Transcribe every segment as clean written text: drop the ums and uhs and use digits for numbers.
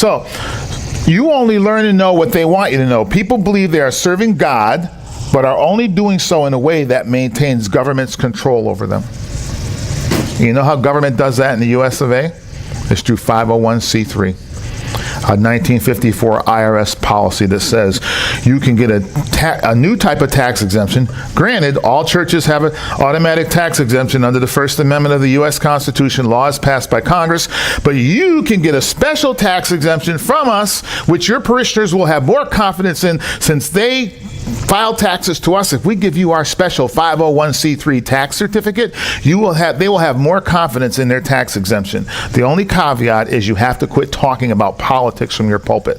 So you only learn to know what they want you to know. People believe they are serving God, but are only doing so in a way that maintains government's control over them. You know how government does that in the US of A? It's through 501c3. A 1954 IRS policy that says you can get a new type of tax exemption. Granted, all churches have an automatic tax exemption under the First Amendment of the U.S. Constitution, laws passed by Congress, but you can get a special tax exemption from us, which your parishioners will have more confidence in, since they file taxes to us. If we give you our special 501c3 tax certificate, they will have more confidence in their tax exemption. The only caveat is you have to quit talking about politics from your pulpit.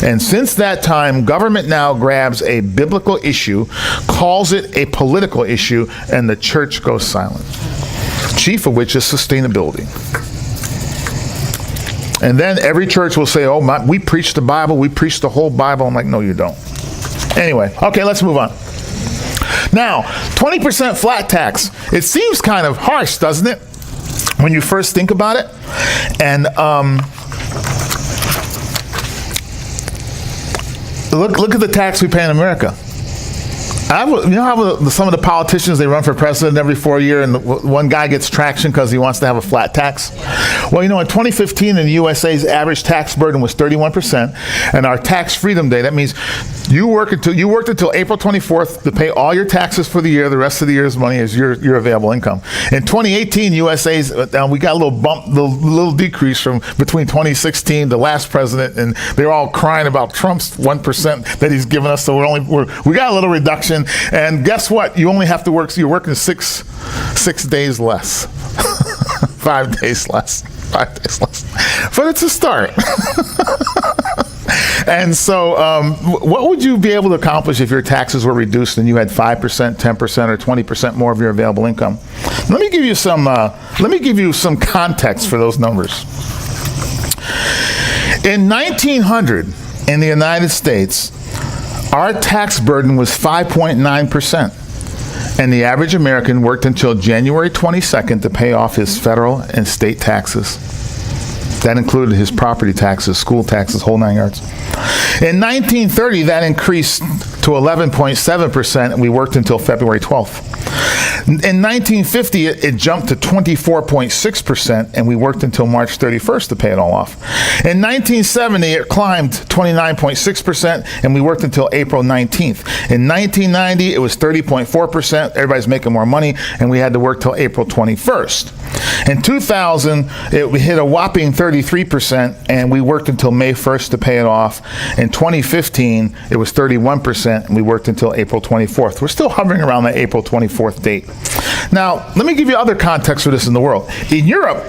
And since that time, government now grabs a biblical issue, calls it a political issue, and the church goes silent. Chief of which is sustainability. And then every church will say, oh, we preach the Bible, we preach the whole Bible. I'm like, no, you don't. Anyway, okay, let's move on. Now, 20% flat tax. It seems kind of harsh, doesn't it, when you first think about it? And look at the tax we pay in America. You know how some of the politicians, they run for president every 4 years, and one guy gets traction because he wants to have a flat tax? Well, in 2015, in the USA's average tax burden was 31%, and our tax freedom day, that means you worked until April 24th to pay all your taxes for the year. The rest of the year's money is your available income. In 2018, USA's, we got a little decrease from between 2016, the last president, and they're all crying about Trump's 1% that he's given us. So we got a little reduction. And guess what? You only have to work. So you're working six days less, 5 days less, 5 days less. But it's a start. And so, what would you be able to accomplish if your taxes were reduced and you had 5%, 10%, or 20% more of your available income? Let me give you some context for those numbers. In 1900, in the United States, our tax burden was 5.9%, and the average American worked until January 22nd to pay off his federal and state taxes. That included his property taxes, school taxes, whole 9 yards. In 1930, that increased to 11.7%, and we worked until February 12th. In 1950, it jumped to 24.6%, and we worked until March 31st to pay it all off. In 1970, it climbed 29.6%, and we worked until April 19th. In 1990, it was 30.4%. Everybody's making more money, and we had to work till April 21st. In 2000, we hit a whopping 33%, and we worked until May 1st to pay it off. In 2015, it was 31%, and we worked until April 24th. We're still hovering around that April 24th date. Now, let me give you other context for this in the world. In Europe,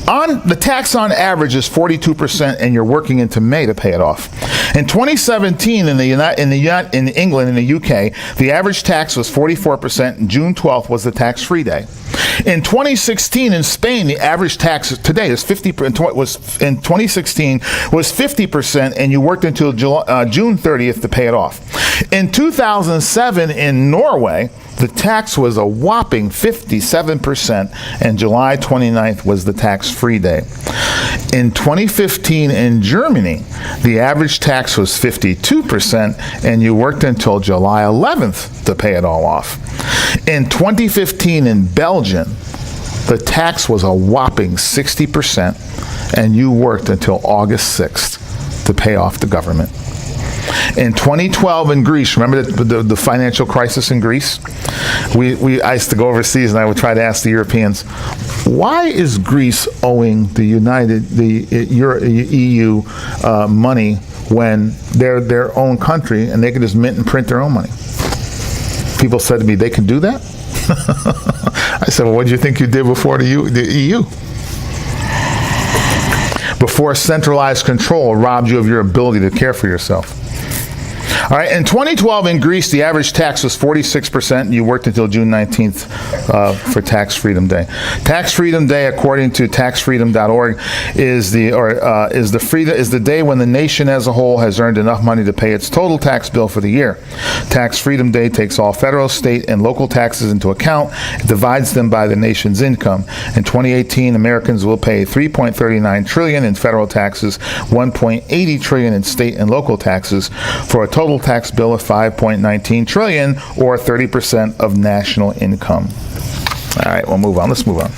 the tax on average is 42%, and you're working into May to pay it off. In 2017, in England and the UK, the average tax was 44%, and June 12th was the tax-free day. In 2016, in Spain, the average tax today is 50%. In 2016 was 50%, and you worked until June 30th to pay it off. In 2007, in Norway, the tax was a whopping 57%, and July 29th was the tax-free day. In 2015 in Germany, the average tax was 52%, and you worked until July 11th to pay it all off. In 2015 in Belgium, the tax was a whopping 60%, and you worked until August 6th to pay off the government. In 2012 in Greece, remember the financial crisis in Greece? I used to go overseas, and I would try to ask the Europeans, why is Greece owing the EU money when they're their own country and they can just mint and print their own money? People said to me, they can do that? I said, well, what do you think you did before the EU? Before centralized control robbed you of your ability to care for yourself. All right, in 2012 in Greece, the average tax was 46%. You worked until June 19th for Tax Freedom Day. Tax Freedom Day, according to taxfreedom.org, is the day when the nation as a whole has earned enough money to pay its total tax bill for the year. Tax Freedom Day takes all federal, state, and local taxes into account. It divides them by the nation's income. In 2018, Americans will pay $3.39 trillion in federal taxes, $1.80 trillion in state and local taxes, for a total tax bill of $5.19 trillion, or 30% of national income. All right, we'll move on. Let's move on.